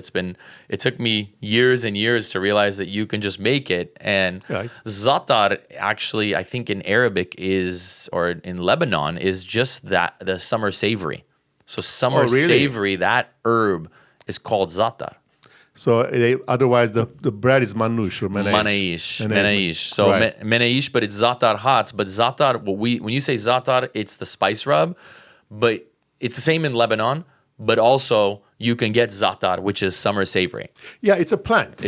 it took me years and years to realize that you can just make it. And za'atar, actually, I think in Arabic or in Lebanon, is just that, the summer savory. So summer savory, that herb is called za'atar. So otherwise, the bread is manouche or menaish. So menaish, but it's za'atar hots. But za'atar, when you say za'atar, it's the spice rub, but it's the same in Lebanon. But also, you can get za'atar, which is summer savory. Yeah, it's a plant.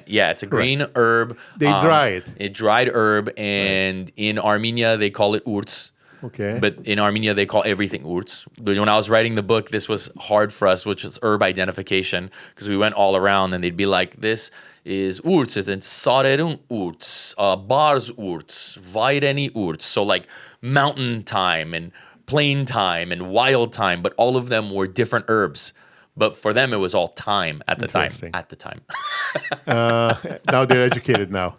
Yeah, it's a green herb. They dry it. A dried herb, and in Armenia they call it urts. Okay. But in Armenia, they call everything urts. But when I was writing the book, this was hard for us, which is herb identification, because we went all around and they'd be like, "This is urts, and sarerun urts, bars urts, vaireni urts." So like mountain thyme and plain thyme and wild thyme, but all of them were different herbs. But for them, it was all thyme at the time. Now they're educated now.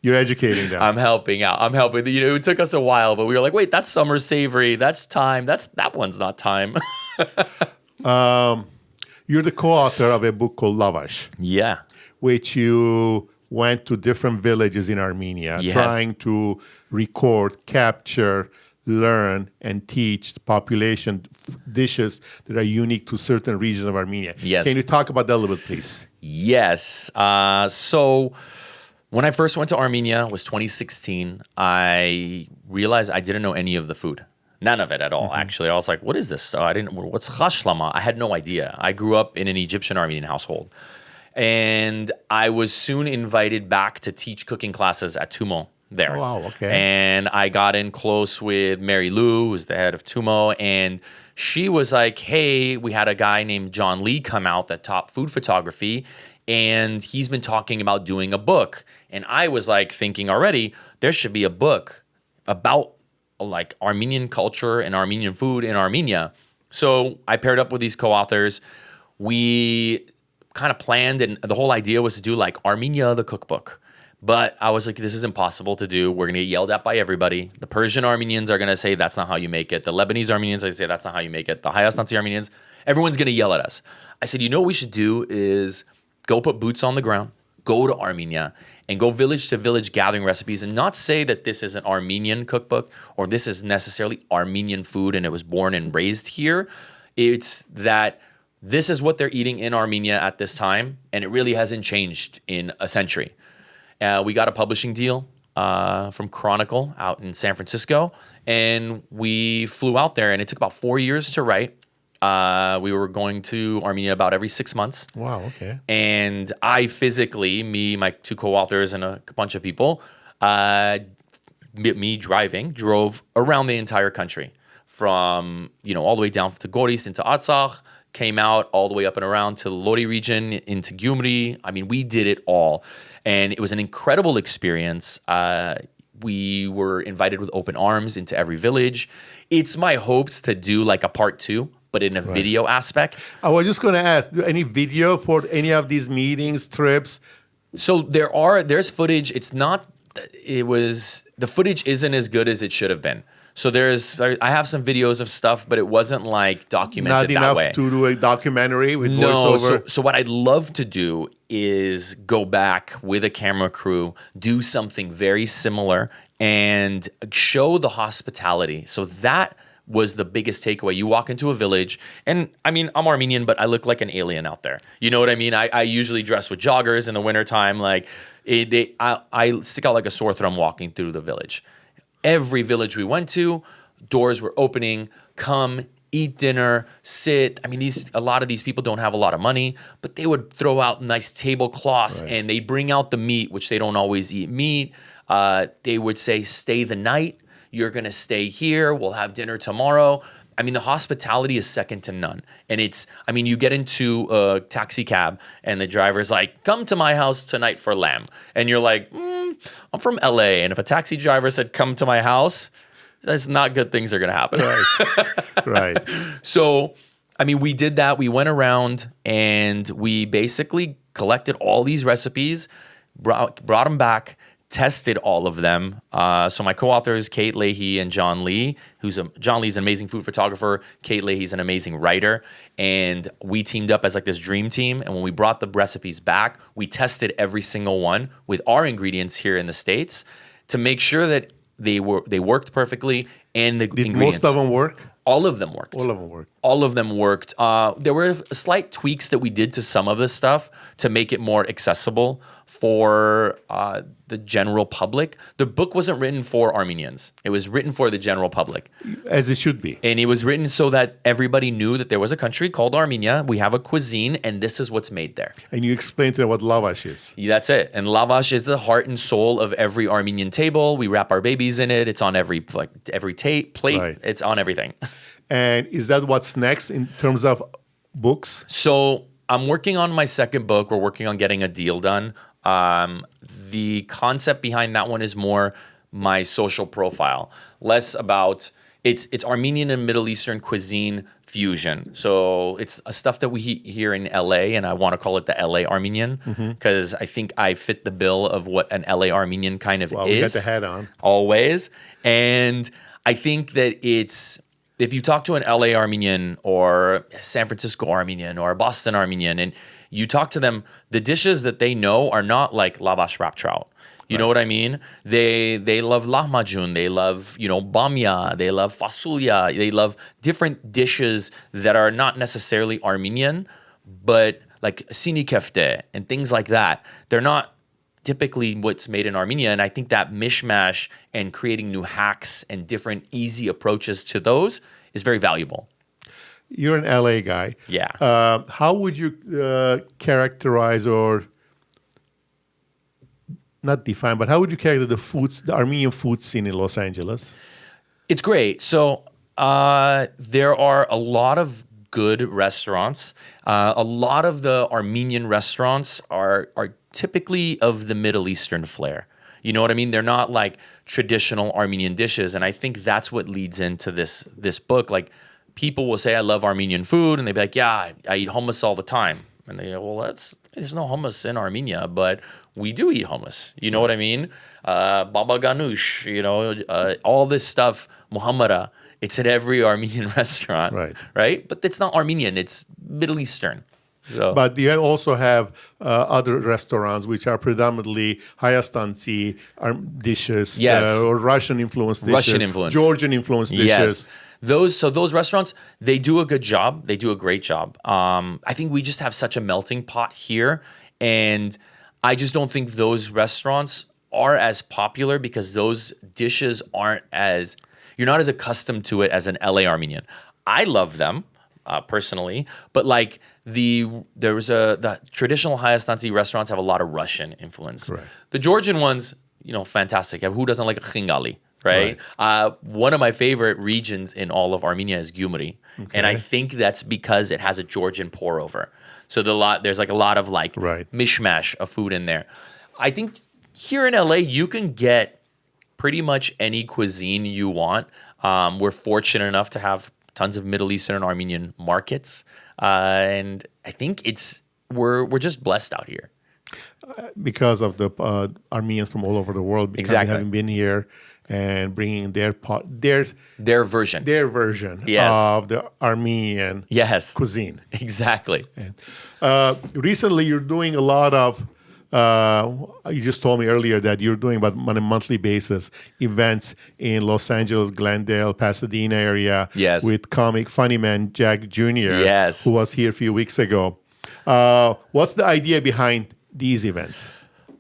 You're educating them. I'm helping out. It took us a while, but we were like, wait, that's summer savory. That's thyme. That one's not thyme. You're the co-author of a book called Lavash. Yeah. Which you went to different villages in Armenia, trying to record, capture, learn, and teach the population dishes that are unique to certain regions of Armenia. Yes. Can you talk about that a little bit, please? Yes. So when I first went to Armenia, it was 2016, I realized I didn't know any of the food. None of it at all, actually. I was like, what is this? What's khashlama? I had no idea. I grew up in an Egyptian Armenian household. And I was soon invited back to teach cooking classes at Tumo there. Oh, wow, okay. And I got in close with Mary Lou, who's the head of Tumo, and she was like, hey, we had a guy named John Lee come out that taught food photography, and he's been talking about doing a book. And I was like thinking already, there should be a book about like Armenian culture and Armenian food in Armenia. So I paired up with these co-authors. We kind of planned, and the whole idea was to do like Armenia, the cookbook. But I was like, this is impossible to do. We're going to get yelled at by everybody. The Persian Armenians are going to say, that's not how you make it. The Lebanese Armenians, I say, that's not how you make it. The Hayas Nazi Armenians, everyone's going to yell at us. I said, you know what we should do is go put boots on the ground, go to Armenia, and go village to village gathering recipes, and not say that this is an Armenian cookbook or this is necessarily Armenian food and it was born and raised here. It's that this is what they're eating in Armenia at this time, and it really hasn't changed in a century. We got a publishing deal from Chronicle out in San Francisco, and we flew out there, and it took about 4 years to write. We were going to Armenia about every 6 months. Wow, okay. And I physically, me, my two co-authors, and a bunch of people, Me driving, drove around the entire country from, all the way down to Goris into Artsakh, came out all the way up and around to the Lori region, into Gyumri. I mean, we did it all. And it was an incredible experience. We were invited with open arms into every village. It's my hopes to do like a part 2, but in a video aspect. I was just going to ask, do any video for any of these meetings, trips? So there's footage. The footage isn't as good as it should have been. So I have some videos of stuff, but it wasn't like documented that way. Not enough to do a documentary with No, voiceover? so what I'd love to do is go back with a camera crew, do something very similar, and show the hospitality. So that was the biggest takeaway. You walk into a village, and I mean, I'm Armenian, but I look like an alien out there. You know what I mean? I usually dress with joggers in the wintertime. Like, I stick out like a sore thumb walking through the village. Every village we went to, doors were opening, come, eat dinner, sit. I mean, a lot of these people don't have a lot of money, but they would throw out nice tablecloths, and they bring out the meat, which they don't always eat meat. They would say, stay the night. You're going to stay here. We'll have dinner tomorrow. I mean, the hospitality is second to none. And you get into a taxi cab and the driver's like, come to my house tonight for lamb. And you're like, I'm from LA. And if a taxi driver said, come to my house, that's not good things are going to happen. Right. So, we did that. We went around and we basically collected all these recipes, brought them back, tested all of them. So my co-authors, Kate Leahy and John Lee, John Lee's an amazing food photographer. Kate Leahy's an amazing writer. And we teamed up as like this dream team. And when we brought the recipes back, we tested every single one with our ingredients here in the States to make sure that they worked perfectly. And the Did ingredients, most of them work? all of them worked. All of them worked. All of them worked. There were slight tweaks that we did to some of this stuff to make it more accessible for the general public. The book wasn't written for Armenians. It was written for the general public. As it should be. And it was written so that everybody knew that there was a country called Armenia. We have a cuisine, and this is what's made there. And you explained to them what lavash is. That's it. And lavash is the heart and soul of every Armenian table. We wrap our babies in it. It's on every plate. Right. It's on everything. And is that what's next in terms of books? So I'm working on my second book. We're working on getting a deal done. The concept behind that one is more my social profile, less about it's Armenian and Middle Eastern cuisine fusion. So it's a stuff that we here in LA, and I want to call it the LA Armenian because I think I fit the bill of what an LA Armenian kind of is. We got the hat on. Always. And I think that if you talk to an LA Armenian or San Francisco Armenian or a Boston Armenian and you talk to them, the dishes that they know are not like lavash wrapped trout. You know what I mean? They love lahmacun, they love, bamya, they love fasulya, they love different dishes that are not necessarily Armenian, but like sini kefte and things like that. They're not typically what's made in Armenia. And I think that mishmash and creating new hacks and different easy approaches to those is very valuable. You're an LA guy. Yeah. How would you characterize or not define, but how would you characterize the Armenian food scene in Los Angeles? It's great. So there are a lot of good restaurants. A lot of the Armenian restaurants are typically of the Middle Eastern flair. You know what I mean? They're not like traditional Armenian dishes. And I think that's what leads into this book. Like people will say, I love Armenian food. And they'd be like, yeah, I eat hummus all the time. And they go, well, there's no hummus in Armenia, but we do eat hummus. You know what I mean? Baba ganoush, all this stuff, muhammara. It's at every Armenian restaurant, right? But it's not Armenian. It's Middle Eastern. So. But you also have other restaurants which are predominantly Hayastansi dishes, or Russian influenced dishes, Georgian influenced dishes. Yes. Those restaurants, they do a good job. They do a great job. I think we just have such a melting pot here, and I just don't think those restaurants are as popular because those dishes you're not as accustomed to it as an LA Armenian. I love them. Personally, but like the traditional Hayastansi restaurants have a lot of Russian influence. Right. The Georgian ones, fantastic. Who doesn't like a khingali, right? One of my favorite regions in all of Armenia is Gyumri. And I think that's because it has a Georgian pour over. So there's like a lot of like mishmash of food in there. I think here in LA, you can get pretty much any cuisine you want. We're fortunate enough to have tons of Middle Eastern and Armenian markets. And I think we're just blessed out here. Because of the Armenians from all over the world having been here and bringing their version of the Armenian cuisine. Exactly. And, recently, you're doing a lot of. You just told me earlier that you're doing about on a monthly basis events in Los Angeles, Glendale, Pasadena area with comic funny man Jack Jr. Who was here a few weeks ago. What's the idea behind these events?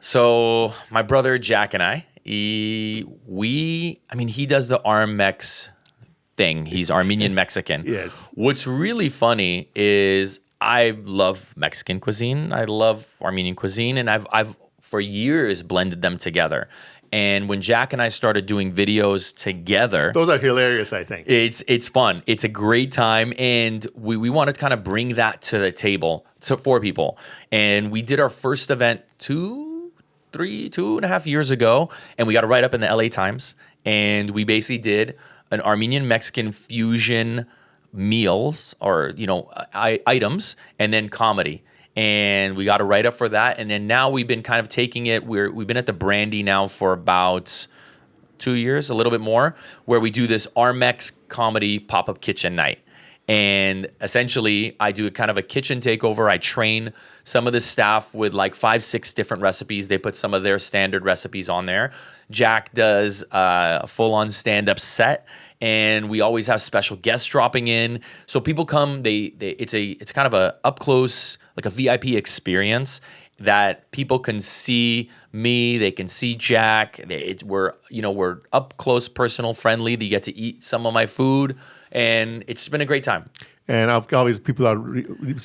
So my brother Jack and I, he does the Armex thing. He's Armenian Mexican. Yes. What's really funny is I love Mexican cuisine. I love Armenian cuisine, and I've for years blended them together. And when Jack and I started doing videos together, those are hilarious, I think. It's fun. It's a great time, and we want to kind of bring that to the table for people. And we did our first event 2.5 years ago, and we got a write-up in the LA Times. And we basically did an Armenian Mexican fusion meals or items, and then comedy. And we got a write-up for that. And then now we've been kind of taking it. We've been at the Brandy now for about 2 years, a little bit more, where we do this Armex comedy pop-up kitchen night. And essentially, I do kind of a kitchen takeover. I train some of the staff with like 5-6 different recipes. They put some of their standard recipes on there. Jack does a full-on stand-up set. And we always have special guests dropping in. So people come, it's kind of a up close, like a VIP experience that people can see me, they can see Jack. We're up close, personal, friendly. They get to eat some of my food, and it's been a great time. And obviously, people are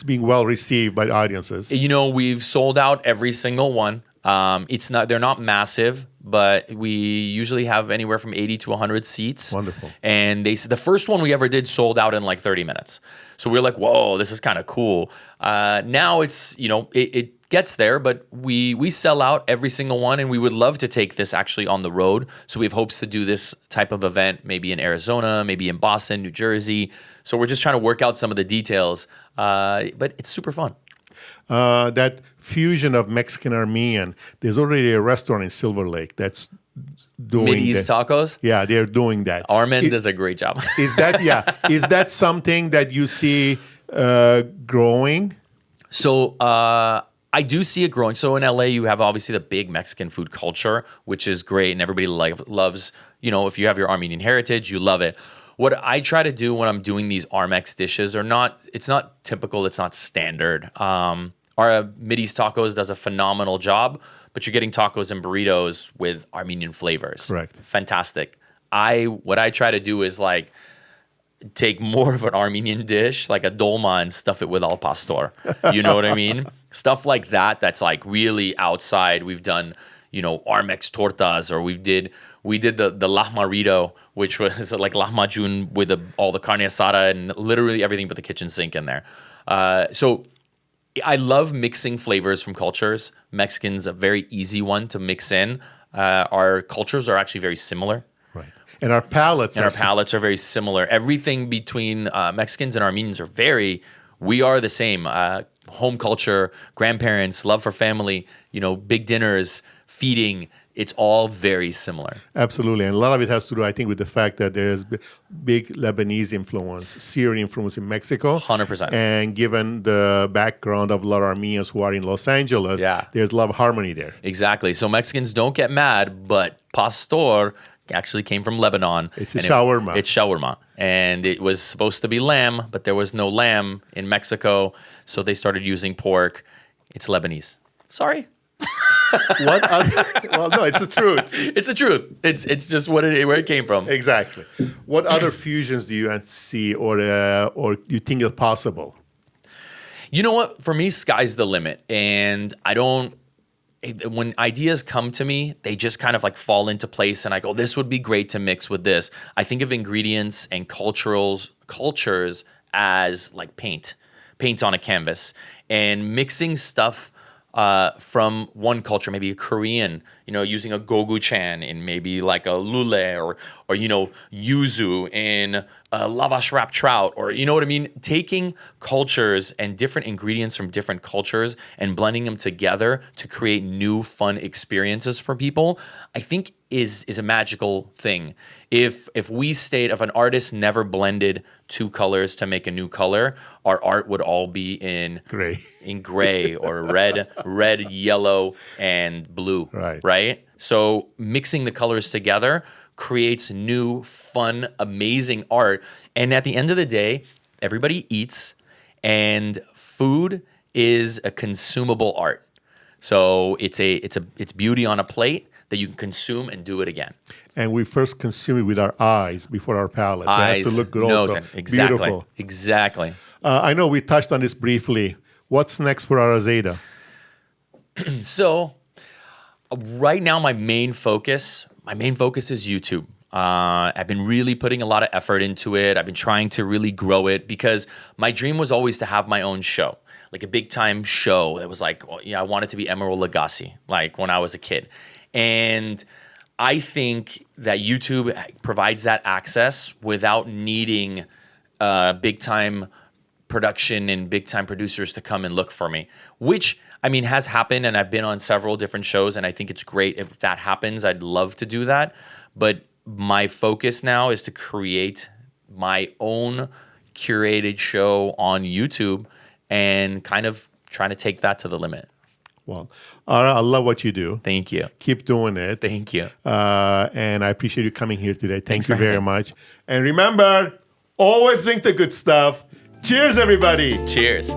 being well received by the audiences. We've sold out every single one. They're not massive, but we usually have anywhere from 80 to 100 seats. Wonderful. And the first one we ever did sold out in like 30 minutes. So we were like, whoa, this is kind of cool. Now it's, it gets there, but we sell out every single one, and we would love to take this actually on the road. So we have hopes to do this type of event maybe in Arizona, maybe in Boston, New Jersey. So we're just trying to work out some of the details, but it's super fun. That fusion of Mexican Armenian, there's already a restaurant in Silver Lake that's doing Mid-East tacos? Yeah, they're doing that. Armen does a great job. Is that something that you see growing? So I do see it growing. So in LA, you have obviously the big Mexican food culture, which is great, and everybody loves, if you have your Armenian heritage, you love it. What I try to do when I'm doing these Armex dishes it's not typical, it's not standard. Our Mid-East Tacos does a phenomenal job, but you're getting tacos and burritos with Armenian flavors. Correct. Fantastic. What I try to do is like take more of an Armenian dish, like a dolma, and stuff it with al pastor. You know what I mean? Stuff like that that's like really outside. We've done, Armex tortas, or we did the lahmarito, which was like lahmacun with all the carne asada and literally everything but the kitchen sink in there. So I love mixing flavors from cultures. Mexican's a very easy one to mix in. Our cultures are actually very similar. Right. And our palates are very similar. Everything between Mexicans and Armenians we are the same. Home culture, grandparents, love for family, big dinners, feeding. It's all very similar. Absolutely. And a lot of it has to do, I think, with the fact that there's big Lebanese influence, Syrian influence in Mexico. 100%. And given the background of a lot of Armenians who are in Los Angeles, there's a lot of harmony there. Exactly. So Mexicans don't get mad, but pastor actually came from Lebanon. It's shawarma. It's shawarma. And it was supposed to be lamb, but there was no lamb in Mexico, so they started using pork. It's Lebanese. Sorry. Well, no, it's the truth. It's the truth. It's just where it came from. Exactly. What other fusions do you see or you think is possible? You know what? For me, sky's the limit. And when ideas come to me, they just kind of like fall into place, and I go, this would be great to mix with this. I think of ingredients and cultures as like paint on a canvas, and mixing stuff from one culture, maybe a Korean, using a gochujang in maybe like a lule, or yuzu in a lavash wrapped trout, or you know what I mean? Taking cultures and different ingredients from different cultures and blending them together to create new fun experiences for people, I think is a magical thing. If an artist never blended two colors to make a new color, our art would all be in gray or red, yellow, and blue. Right? So mixing the colors together creates new, fun, amazing art. And at the end of the day, everybody eats, and food is a consumable art. So it's beauty on a plate that you can consume and do it again. And we first consume it with our eyes before our palate. So Eyes, it has to look good nose, also. exactly. Beautiful. Exactly. I know we touched on this briefly. What's next for Ara Zeta? So right now, my main focus is YouTube. I've been really putting a lot of effort into it. I've been trying to really grow it because my dream was always to have my own show, like a big time show. It was like, I wanted to be Emeril Lagasse, like when I was a kid. And I think that YouTube provides that access without needing big time production and big time producers to come and look for me, which has happened, and I've been on several different shows, and I think it's great if that happens. I'd love to do that, but my focus now is to create my own curated show on YouTube and kind of trying to take that to the limit. Well, Ara, I love what you do. Thank you. Keep doing it. Thank you. And I appreciate you coming here today. Thank you very having me. much. And remember, always drink the good stuff. Cheers, everybody. Cheers.